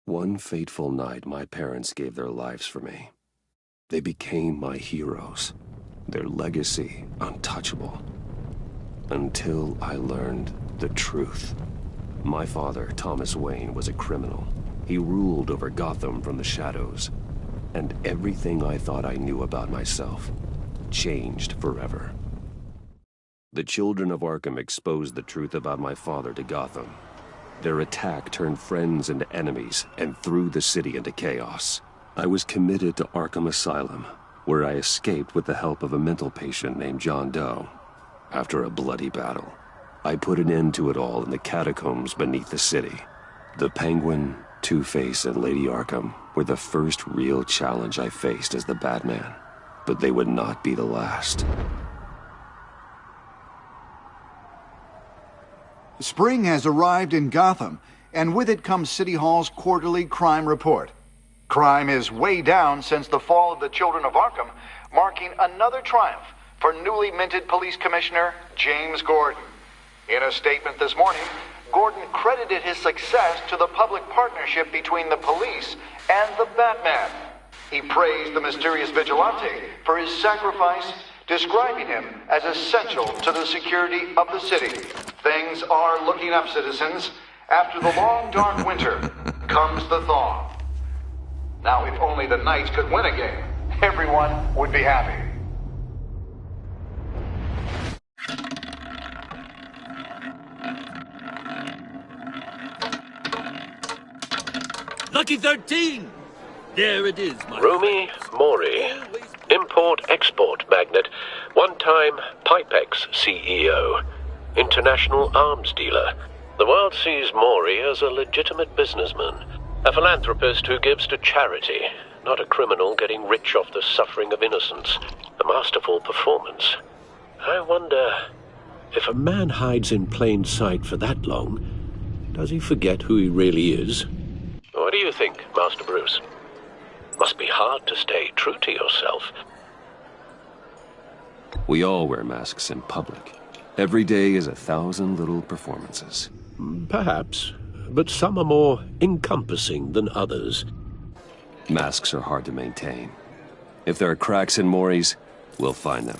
One fateful night, my parents gave their lives for me. They became my heroes, their legacy untouchable. Until I learned the truth. My father, Thomas Wayne, was a criminal. He ruled over Gotham from the shadows. And everything I thought I knew about myself changed forever. The children of Arkham exposed the truth about my father to Gotham. Their attack turned friends into enemies and threw the city into chaos. I was committed to Arkham Asylum, where I escaped with the help of a mental patient named John Doe. After a bloody battle, I put an end to it all in the catacombs beneath the city. The Penguin, Two-Face, and Lady Arkham were the first real challenge I faced as the Batman, but they would not be the last. Spring has arrived in Gotham, and with it comes City Hall's quarterly crime report. Crime is way down since the fall of the Children of Arkham, marking another triumph for newly minted Police Commissioner James Gordon. In a statement this morning, Gordon credited his success to the public partnership between the police and the Batman. He praised the mysterious vigilante for his sacrifice, describing him as essential to the security of the city. Things are looking up, citizens. After the long, dark winter comes the thaw. Now, if only the Knights could win a game, everyone would be happy. Lucky 13! There it is, my Rumi Mori, import-export magnate, one-time Pipex CEO, international arms dealer. The world sees Mori as a legitimate businessman, a philanthropist who gives to charity, not a criminal getting rich off the suffering of innocence. A masterful performance. I wonder, if a man hides in plain sight for that long, does he forget who he really is? What do you think, Master Bruce? Must be hard to stay true to yourself. We all wear masks in public. Every day is 1,000 little performances. Perhaps, but some are more encompassing than others. Masks are hard to maintain. If there are cracks in Mori's, we'll find them.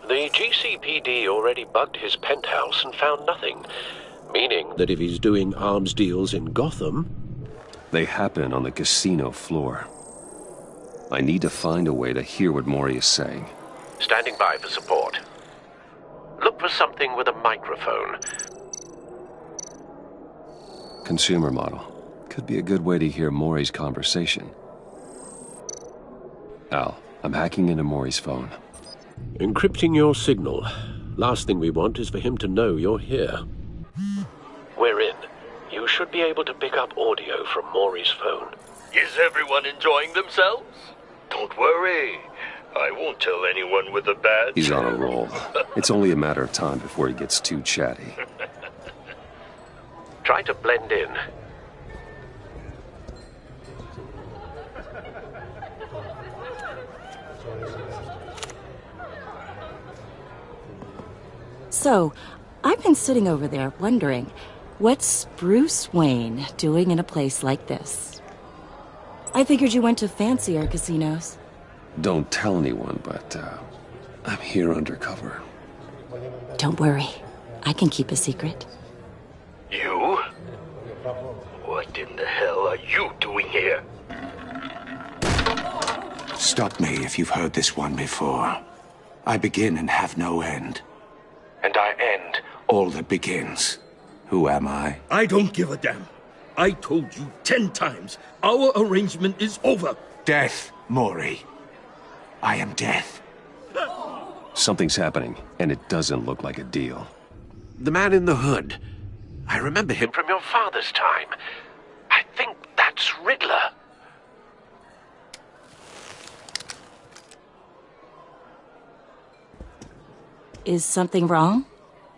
The GCPD already bugged his penthouse and found nothing, meaning that if he's doing arms deals in Gotham... They happen on the casino floor. I need to find a way to hear what Mori is saying. Standing by for support. Look for something with a microphone. Consumer model. Could be a good way to hear Mori's conversation. Al, I'm hacking into Mori's phone. Encrypting your signal. Last thing we want is for him to know you're here. We're in. You should be able to pick up audio from Mori's phone. Is everyone enjoying themselves? Don't worry. I won't tell anyone with a badge. He's on a roll. It's only a matter of time before he gets too chatty. Try to blend in. So, I've been sitting over there wondering, what's Bruce Wayne doing in a place like this? I figured you went to fancier casinos. Don't tell anyone, but I'm here undercover. Don't worry. I can keep a secret. You? What in the hell are you doing here? Stop me if you've heard this one before. I begin and have no end. And I end all that begins. Who am I? I don't give a damn. I told you 10 times. Our arrangement is over. Death, Mori. I am death. Something's happening, and it doesn't look like a deal. The man in the hood. I remember him from your father's time. I think that's Riddler. Is something wrong?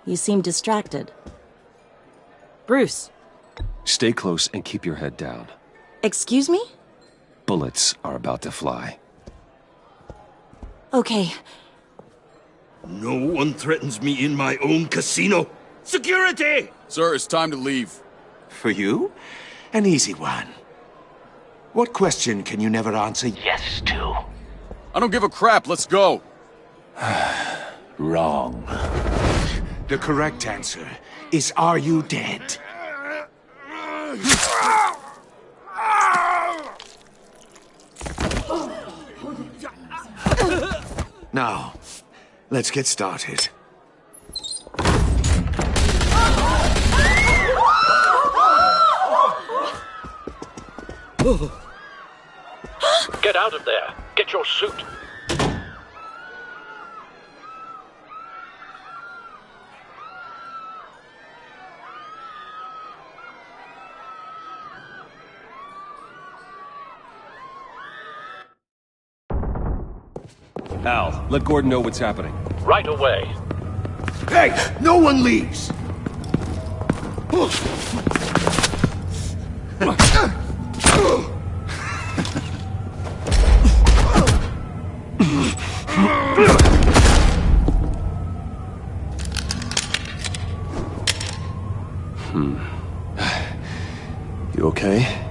You seem distracted. Bruce. Stay close and keep your head down. Excuse me? Bullets are about to fly. Okay. No one threatens me in my own casino. Security! Sir, it's time to leave. For you? An easy one. What question can you never answer yes to? I don't give a crap, let's go! Wrong. The correct answer is, are you dead? Now, let's get started. Get out of there! Get your suit! Al, let Gordon know what's happening. Right away! Hey! No one leaves! You okay?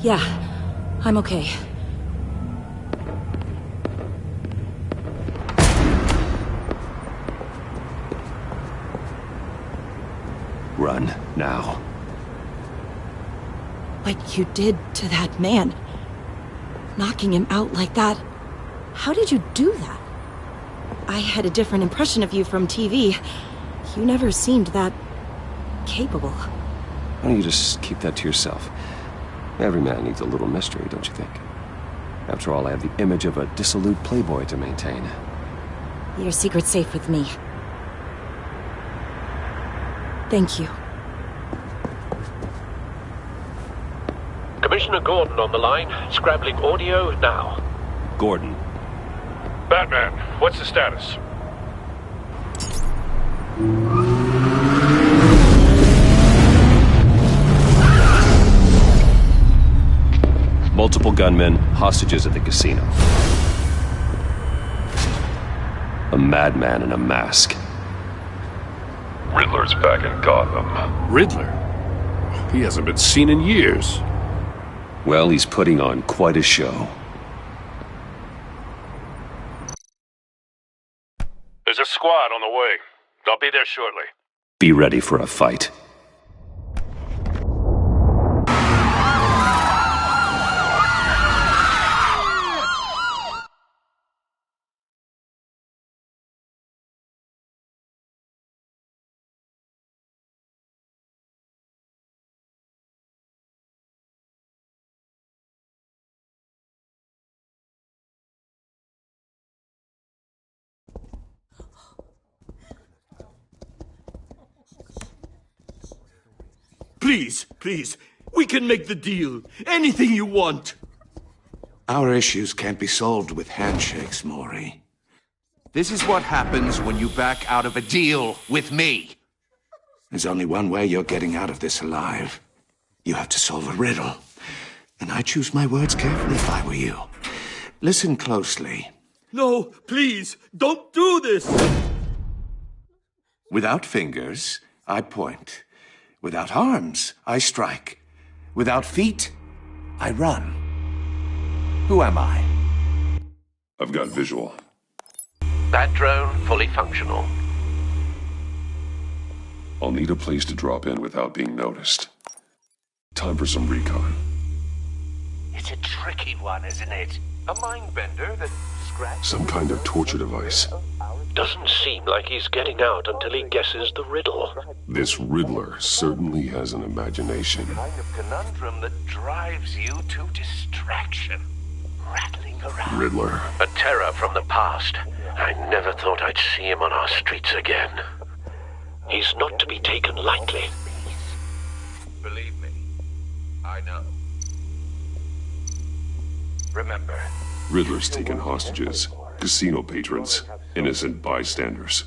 Yeah, I'm okay. Run, now. What you did to that man. Knocking him out like that. How did you do that? I had a different impression of you from TV. You never seemed that capable. Why don't you just keep that to yourself? Every man needs a little mystery, don't you think? After all, I have the image of a dissolute playboy to maintain. Your secret's safe with me. Thank you. Commissioner Gordon on the line, scrabbling audio now. Gordon. Batman, what's the status? Multiple gunmen, hostages at the casino. A madman in a mask. Riddler's back in Gotham. Riddler? He hasn't been seen in years. Well, he's putting on quite a show. There's a squad on the way. I'll be there shortly. Be ready for a fight. Please, please, we can make the deal. Anything you want. Our issues can't be solved with handshakes, Maury. This is what happens when you back out of a deal with me. There's only one way you're getting out of this alive. You have to solve a riddle. And I choose my words carefully if I were you. Listen closely. No, please, don't do this. Without fingers, I point. Without arms, I strike. Without feet, I run. Who am I? I've got visual. That drone fully functional. I'll need a place to drop in without being noticed. Time for some recon. It's a tricky one, isn't it? A mind bender that scratches... Some kind of torture device. Doesn't seem like he's getting out until he guesses the riddle. This Riddler certainly has an imagination. Kind of conundrum that drives you to distraction. Rattling around. Riddler. A terror from the past. I never thought I'd see him on our streets again. He's not to be taken lightly. Believe me, I know. Remember. Riddler's taken hostages. Casino patrons. Innocent bystanders.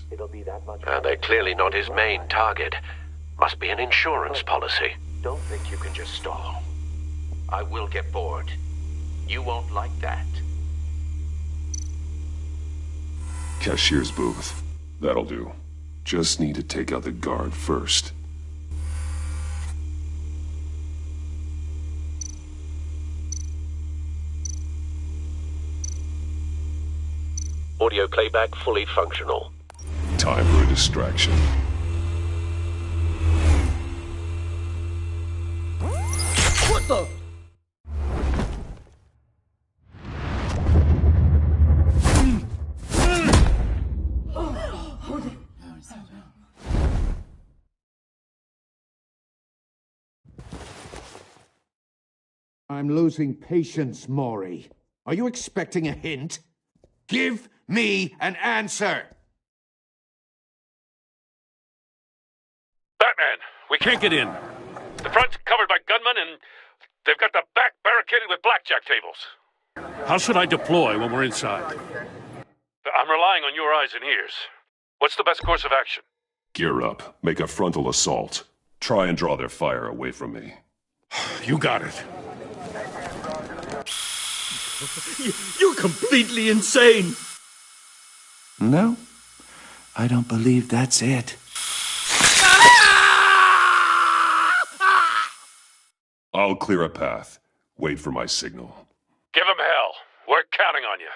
They're clearly not his main target. Must be an insurance policy. Don't think you can just stall. I will get bored. You won't like that. Cashier's booth. That'll do. Just need to take out the guard first. Audio playback fully functional. Time for a distraction. What the? I'm losing patience, Maury. Are you expecting a hint? Give me an answer! Batman, we can't get in. The front's covered by gunmen, and they've got the back barricaded with blackjack tables. How should I deploy when we're inside? I'm relying on your eyes and ears. What's the best course of action? Gear up. Make a frontal assault. Try and draw their fire away from me. You got it. You're completely insane! No, I don't believe that's it. I'll clear a path. Wait for my signal. Give them hell. We're counting on you.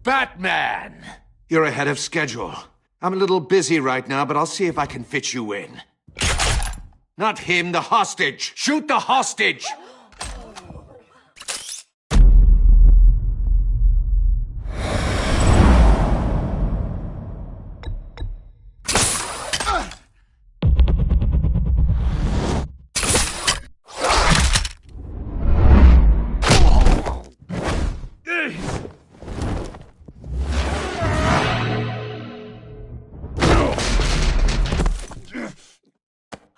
Batman! You're ahead of schedule. I'm a little busy right now, but I'll see if I can fit you in. Not him, the hostage! Shoot the hostage!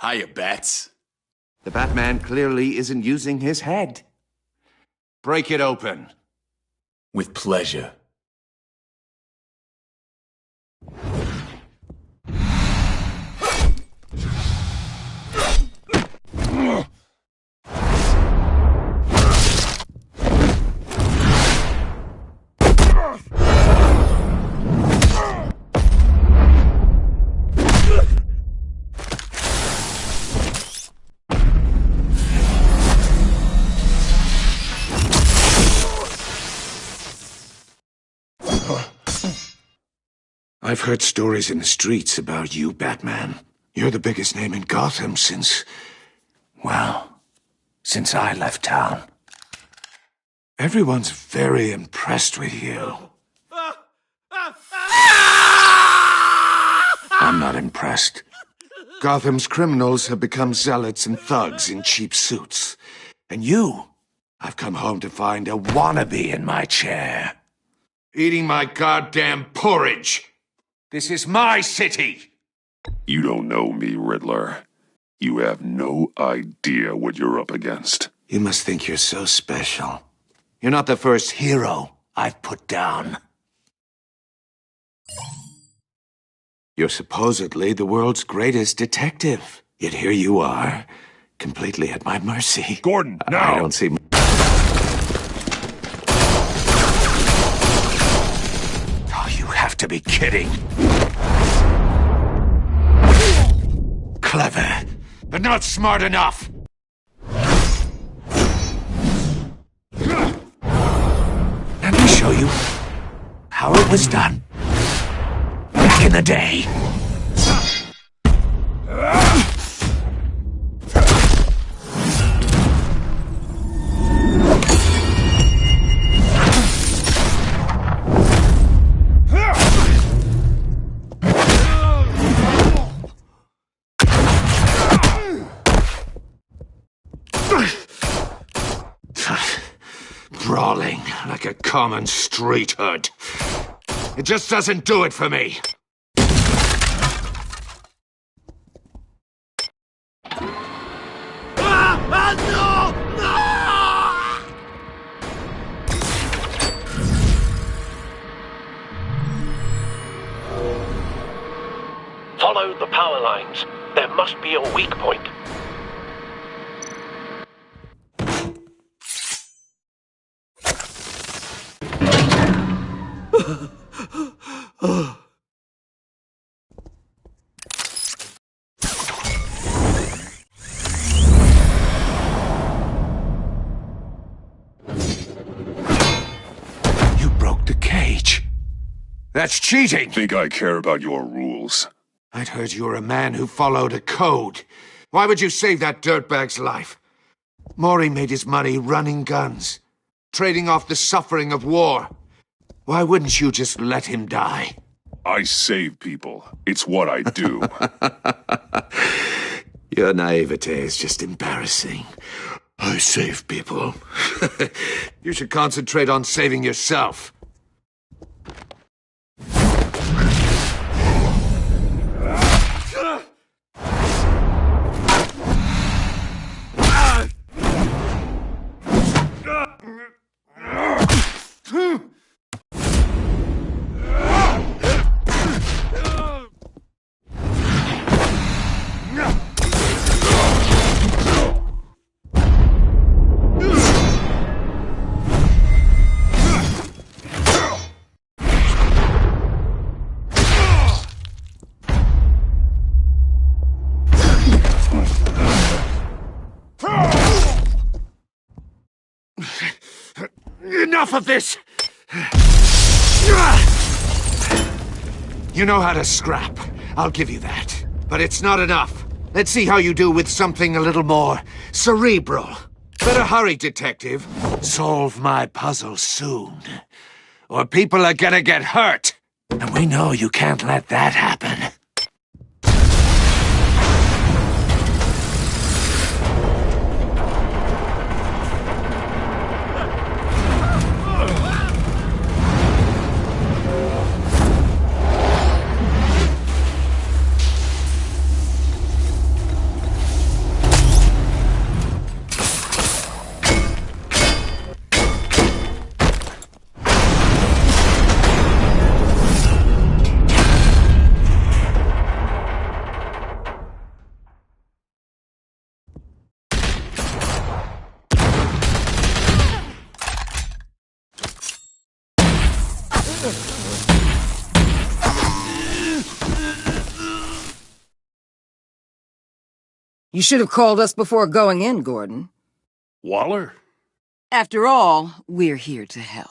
Hiya, Bats. The Batman clearly isn't using his head. Break it open. With pleasure. I've heard stories in the streets about you, Batman. You're the biggest name in Gotham since I left town. Everyone's very impressed with you. I'm not impressed. Gotham's criminals have become zealots and thugs in cheap suits. And you, I've come home to find a wannabe in my chair. Eating my goddamn porridge. This is my city! You don't know me, Riddler. You have no idea what you're up against. You must think you're so special. You're not the first hero I've put down. You're supposedly the world's greatest detective. Yet here you are, completely at my mercy. Gordon, now! I don't see... Oh, you have to be kidding. Clever, but not smart enough. Let me show you how it was done back in the day. Brawling like a common street hood. It just doesn't do it for me. Follow the power lines. There must be a weak point. You broke the cage. That's cheating! Think I care about your rules? I'd heard you were a man who followed a code. Why would you save that dirtbag's life? Maury made his money running guns, trading off the suffering of war. Why wouldn't you just let him die? I save people. It's what I do. Your naivete is just embarrassing. I save people. You should concentrate on saving yourself. Enough of this! You know how to scrap. I'll give you that. But it's not enough. Let's see how you do with something a little more cerebral. Better hurry, detective. Solve my puzzle soon. Or people are gonna get hurt. And we know you can't let that happen. You should have called us before going in, Gordon. Waller? After all, we're here to help.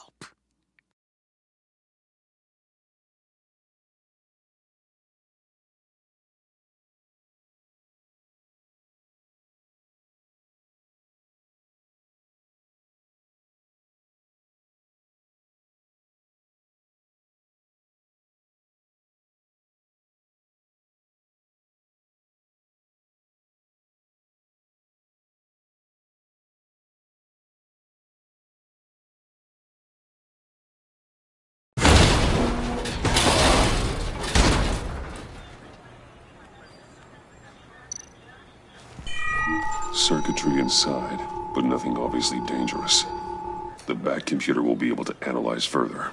Circuitry inside, but nothing obviously dangerous. The back computer will be able to analyze further.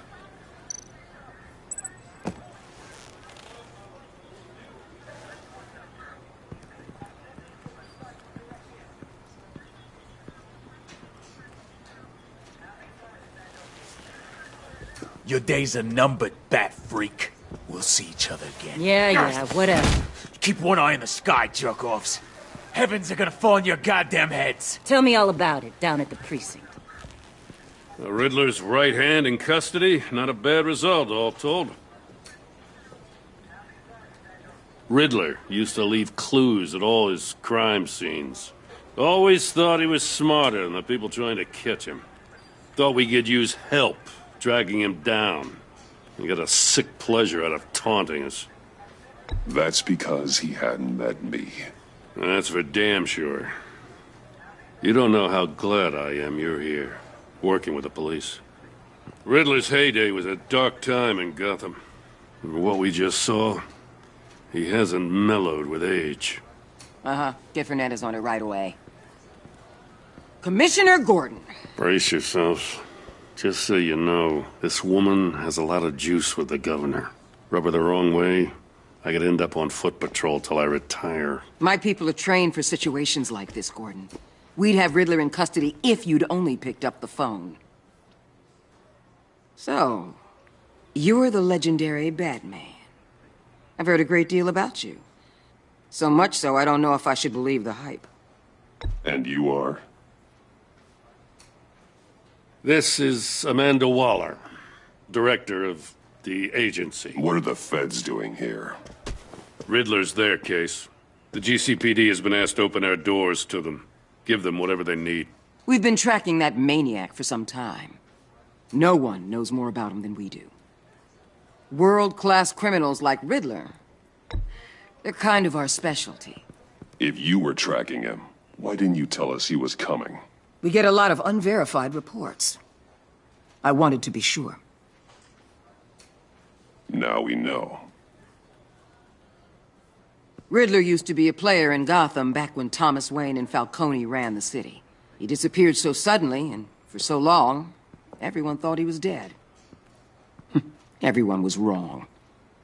Your days are numbered, bat freak. We'll see each other again. Yeah, whatever. Keep one eye in the sky, jerk-offs. Heavens are gonna fall on your goddamn heads. Tell me all about it down at the precinct. The Riddler's right hand in custody. Not a bad result, all told. Riddler used to leave clues at all his crime scenes. Always thought he was smarter than the people trying to catch him. Thought we could use help dragging him down. He got a sick pleasure out of taunting us. That's because he hadn't met me. That's for damn sure. You don't know how glad I am you're here, working with the police. Riddler's heyday was a dark time in Gotham. And what we just saw, he hasn't mellowed with age. Uh-huh. Get Fernandez on it right away. Commissioner Gordon. Brace yourselves. Just so you know, this woman has a lot of juice with the governor. Rub her the wrong way, I could end up on foot patrol till I retire. My people are trained for situations like this, Gordon. We'd have Riddler in custody if you'd only picked up the phone. So, You're the legendary Batman. I've heard a great deal about you. So much so, I don't know if I should believe the hype. And you are? This is Amanda Waller, director of the agency. What are the feds doing here? Riddler's their case. The GCPD has been asked to open our doors to them. Give them whatever they need. We've been tracking that maniac for some time. No one knows more about him than we do. World-class criminals like Riddler, they're kind of our specialty. If you were tracking him, why didn't you tell us he was coming? We get a lot of unverified reports. I wanted to be sure. Now we know. Riddler used to be a player in Gotham back when Thomas Wayne and Falcone ran the city. He disappeared so suddenly and for so long, everyone thought he was dead. Everyone was wrong.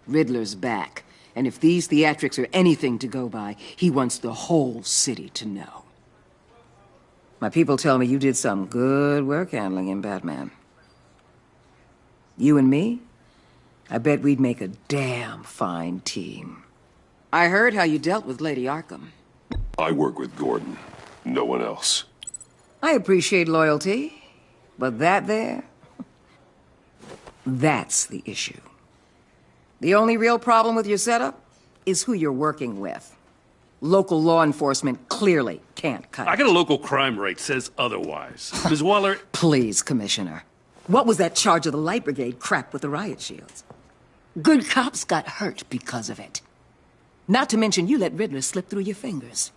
Riddler's back, and if these theatrics are anything to go by, he wants the whole city to know. My people tell me you did some good work handling him, Batman. You and me? I bet we'd make a damn fine team. I heard how you dealt with Lady Arkham. I work with Gordon. No one else. I appreciate loyalty, but that there... that's the issue. The only real problem with your setup is who you're working with. Local law enforcement clearly can't cut it. I got a local crime rate says otherwise. Ms. Waller... Please, Commissioner. What was that charge of the Light Brigade crap with the riot shields? Good cops got hurt because of it. Not to mention you let Riddler slip through your fingers.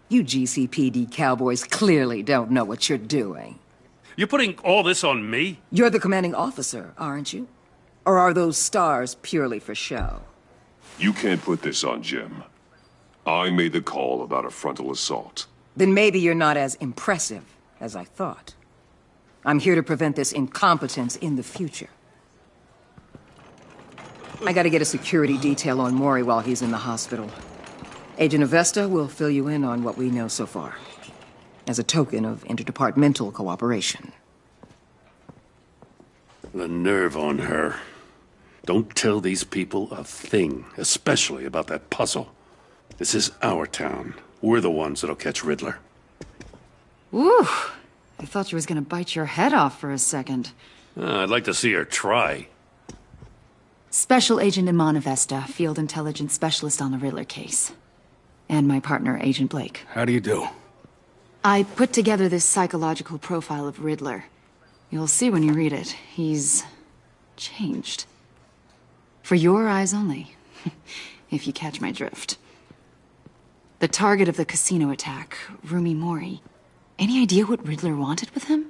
You GCPD cowboys clearly don't know what you're doing. You're putting all this on me? You're the commanding officer, aren't you? Or are those stars purely for show? You can't put this on Jim. I made the call about a frontal assault. Then maybe you're not as impressive as I thought. I'm here to prevent this incompetence in the future. I gotta get a security detail on Maury while he's in the hospital. Agent Avesta will fill you in on what we know so far, as a token of interdepartmental cooperation. The nerve on her. Don't tell these people a thing, especially about that puzzle. This is our town. We're the ones that'll catch Riddler. Ooh, I thought you was gonna bite your head off for a second. I'd like to see her try. Special Agent Iman Avesta, Field Intelligence Specialist on the Riddler case. And my partner, Agent Blake. How do you do? I put together this psychological profile of Riddler. You'll see when you read it. He's... changed. For your eyes only, if you catch my drift. The target of the casino attack, Rumi Mori. Any idea what Riddler wanted with him?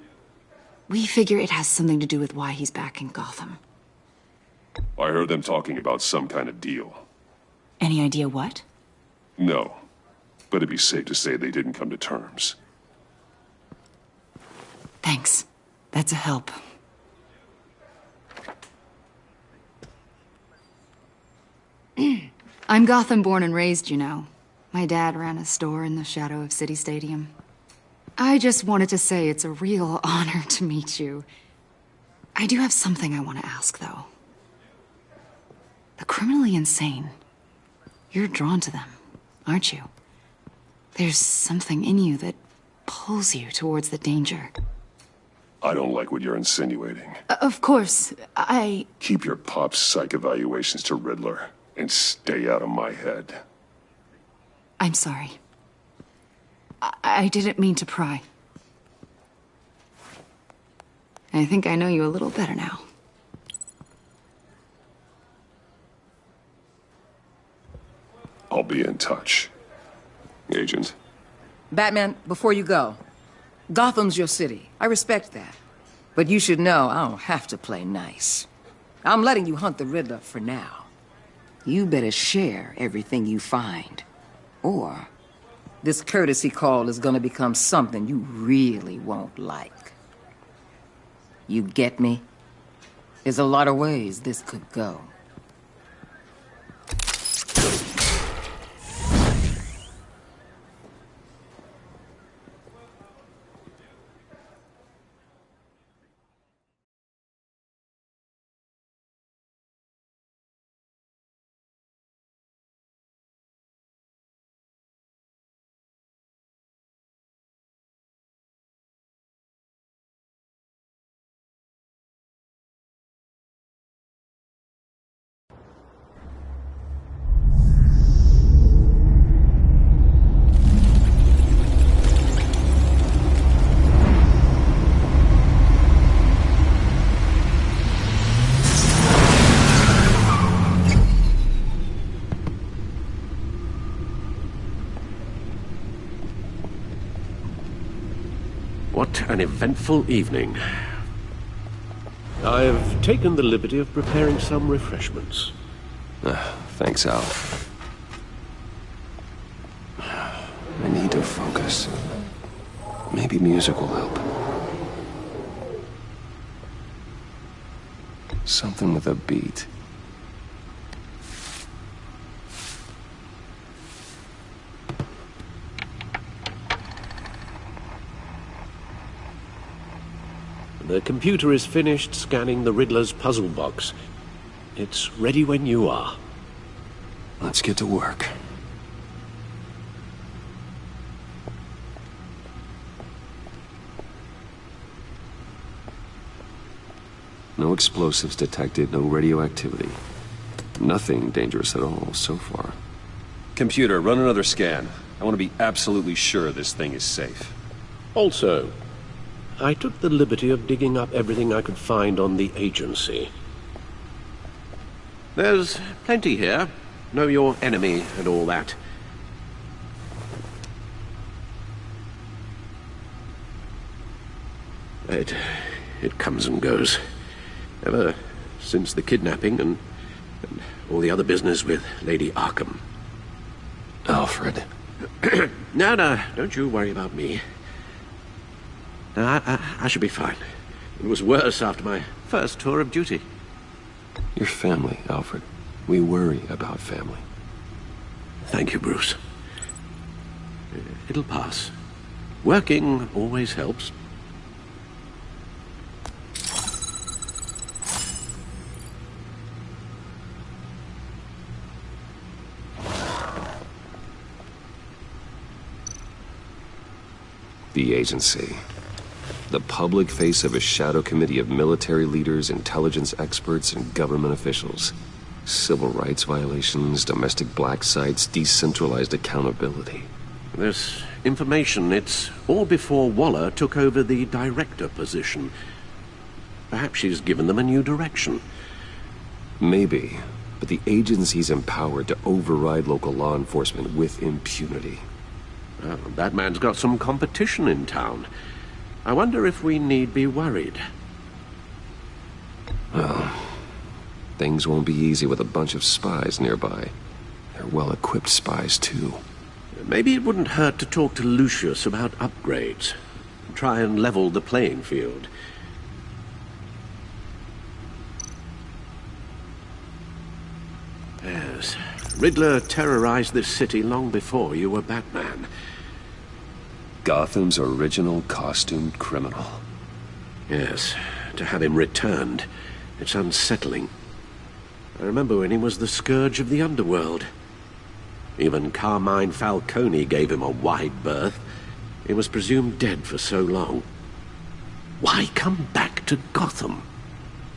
We figure it has something to do with why he's back in Gotham. I heard them talking about some kind of deal. Any idea what? No, but it'd be safe to say they didn't come to terms. Thanks. That's a help. I'm Gotham born and raised, you know. My dad ran a store in the shadow of City Stadium. I just wanted to say it's a real honor to meet you. I do have something I want to ask, though. The criminally insane. You're drawn to them, aren't you? There's something in you that pulls you towards the danger. I don't like what you're insinuating. Of course, I... Keep your pop psych evaluations to Riddler and stay out of my head. I'm sorry. I didn't mean to pry. I think I know you a little better now. I'll be in touch. Agent. Batman, before you go, Gotham's your city. I respect that. But you should know I don't have to play nice. I'm letting you hunt the Riddler for now. You better share everything you find. Or this courtesy call is gonna become something you really won't like. You get me? There's a lot of ways this could go. What an eventful evening. I've taken the liberty of preparing some refreshments. Thanks, Al. I need to focus. Maybe music will help. Something with a beat. The computer is finished scanning the Riddler's puzzle box. It's ready when you are. Let's get to work. No explosives detected, no radioactivity. Nothing dangerous at all so far. Computer, run another scan. I want to be absolutely sure this thing is safe. Also, I took the liberty of digging up everything I could find on the agency. There's plenty here. Know your enemy and all that. It comes and goes. Ever since the kidnapping and all the other business with Lady Arkham. Alfred. No, don't you worry about me. No, I should be fine. It was worse after my first tour of duty. Your family, Alfred. We worry about family. Thank you, Bruce. It'll pass. Working always helps. The agency. The public face of a shadow committee of military leaders, intelligence experts, and government officials. Civil rights violations, domestic black sites, decentralized accountability. This information, it's all before Waller took over the director position. Perhaps she's given them a new direction. Maybe, but the agency's empowered to override local law enforcement with impunity. Well, that man's got some competition in town. I wonder if we need be worried. Well, things won't be easy with a bunch of spies nearby. They're well-equipped spies, too. Maybe it wouldn't hurt to talk to Lucius about upgrades. Try and level the playing field. Yes, Riddler terrorized this city long before you were Batman. Gotham's original costumed criminal. Yes, to have him returned, it's unsettling. I remember when he was the scourge of the underworld. Even Carmine Falcone gave him a wide berth. He was presumed dead for so long. Why come back to Gotham?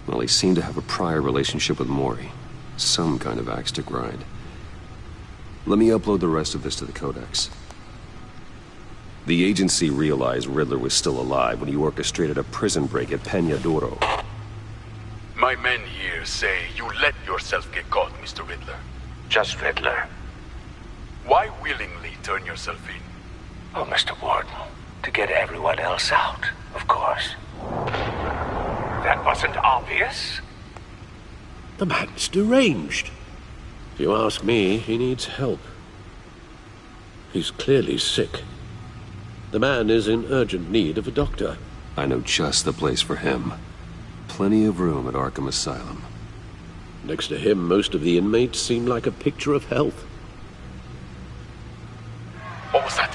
Well, he seemed to have a prior relationship with Mori. Some kind of axe to grind. Let me upload the rest of this to the Codex. The agency realized Riddler was still alive when he orchestrated a prison break at Peñadoro. My men here say you let yourself get caught, Mr. Riddler. Just Riddler. Why willingly turn yourself in? Oh, Mr. Warden, to get everyone else out, of course. That wasn't obvious. The man's deranged. If you ask me, he needs help. He's clearly sick. The man is in urgent need of a doctor. I know just the place for him. Plenty of room at Arkham Asylum. Next to him, most of the inmates seem like a picture of health. What was that?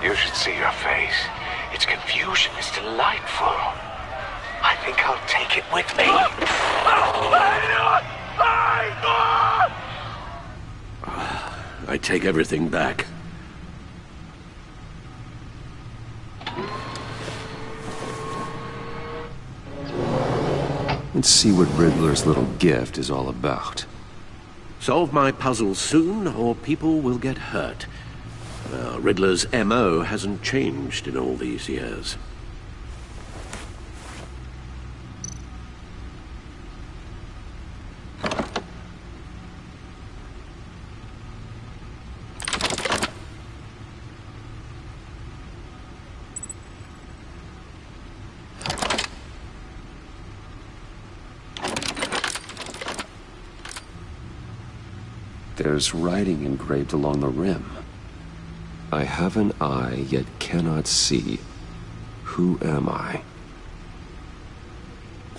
You should see your face. Its confusion is delightful. I think I'll take it with me. I take everything back. Let's see what Riddler's little gift is all about. Solve my puzzle soon, or people will get hurt. Riddler's M.O. hasn't changed in all these years. There's writing engraved along the rim. I have an eye, yet cannot see. Who am I?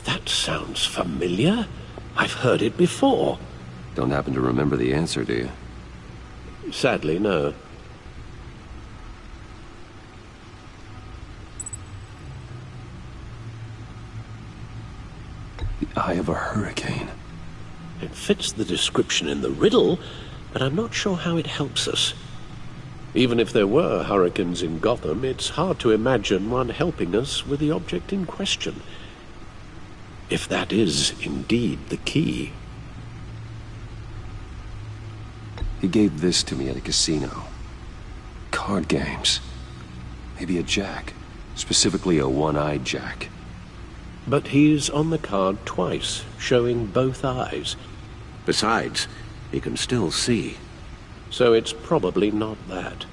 That sounds familiar. I've heard it before. Don't happen to remember the answer, do you? Sadly, no. The eye of a hurricane. It fits the description in the riddle, but I'm not sure how it helps us. Even if there were hurricanes in Gotham, it's hard to imagine one helping us with the object in question. If that is indeed the key. He gave this to me at a casino. Card games. Maybe a jack. Specifically a one-eyed jack. But he's on the card twice, showing both eyes. Besides, he can still see. So it's probably not that.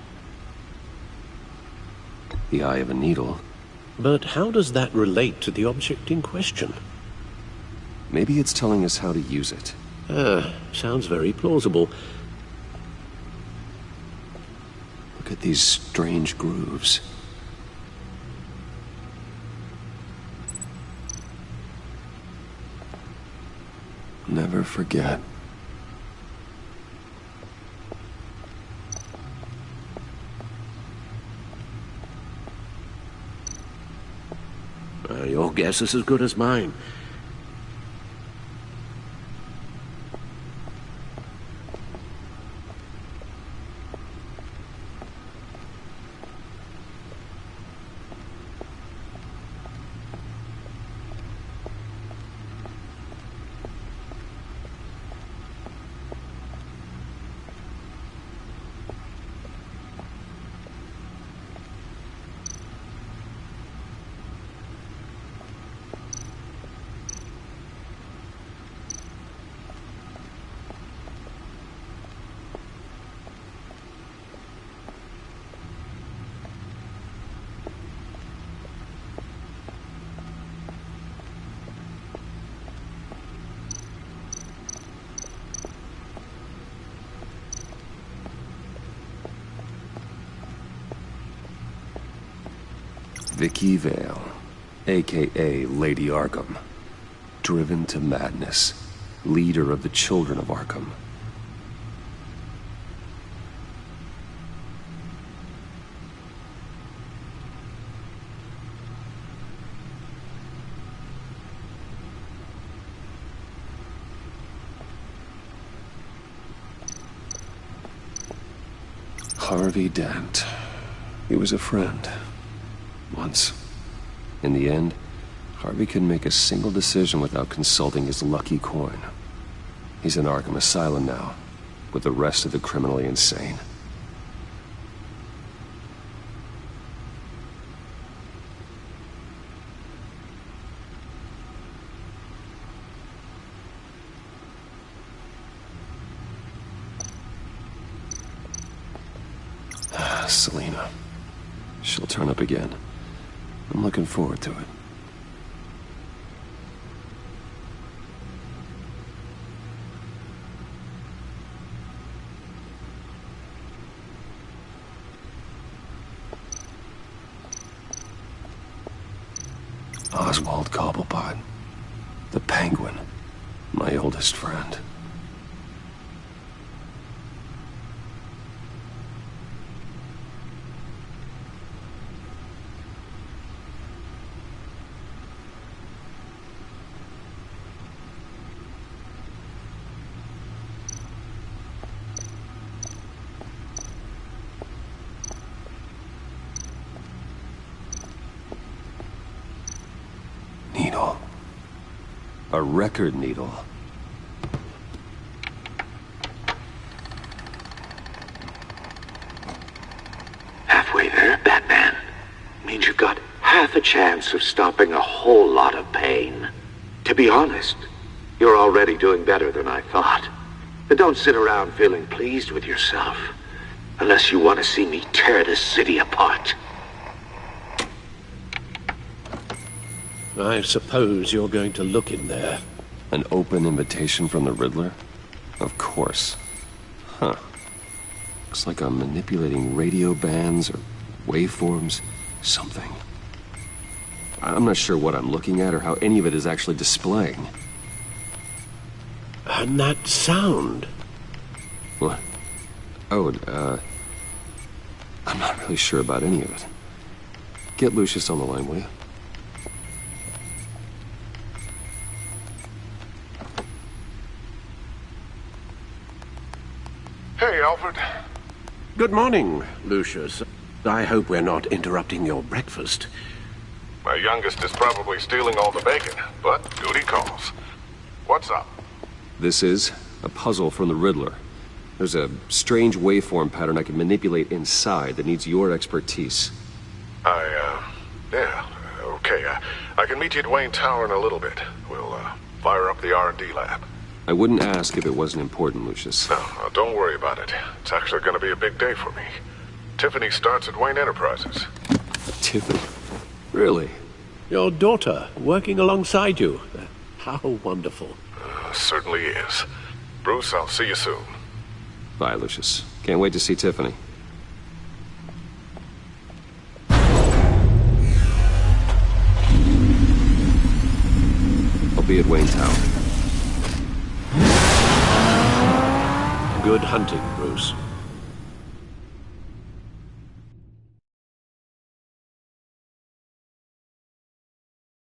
The eye of a needle. But how does that relate to the object in question? Maybe it's telling us how to use it. Sounds very plausible. Look at these strange grooves. Never forget. Your guess is as good as mine. Vicky Vale, a.k.a. Lady Arkham. Driven to madness. Leader of the Children of Arkham. Harvey Dent. He was a friend. Once. In the end, Harvey couldn't make a single decision without consulting his lucky coin. He's in Arkham Asylum now, with the rest of the criminally insane. Selina. She'll turn up again. I'm looking forward to it. Oswald Cobblepot. The Penguin. My oldest friend. Needle. A record needle. Halfway there, Batman. Means you've got half a chance of stopping a whole lot of pain. To be honest, you're already doing better than I thought. But don't sit around feeling pleased with yourself. Unless you want to see me tear this city apart. I suppose you're going to look in there. An open invitation from the Riddler? Of course. Huh. Looks like I'm manipulating radio bands or waveforms. Something. I'm not sure what I'm looking at or how any of it is actually displaying. And that sound? What? Oh, I'm not really sure about any of it. Get Lucius on the line, will you? Hey, Alfred. Good morning, Lucius. I hope we're not interrupting your breakfast. My youngest is probably stealing all the bacon, but duty calls. What's up? This is a puzzle from the Riddler. There's a strange waveform pattern I can manipulate inside that needs your expertise. Yeah, okay. I can meet you at Wayne Tower in a little bit. We'll, fire up the R&D lab. I wouldn't ask if it wasn't important, Lucius. No, don't worry about it. It's actually gonna be a big day for me. Tiffany starts at Wayne Enterprises. Tiffany? Really? Your daughter, working alongside you. How wonderful. Certainly is. Bruce, I'll see you soon. Bye, Lucius. Can't wait to see Tiffany. I'll be at Wayne Tower. Good hunting, Bruce.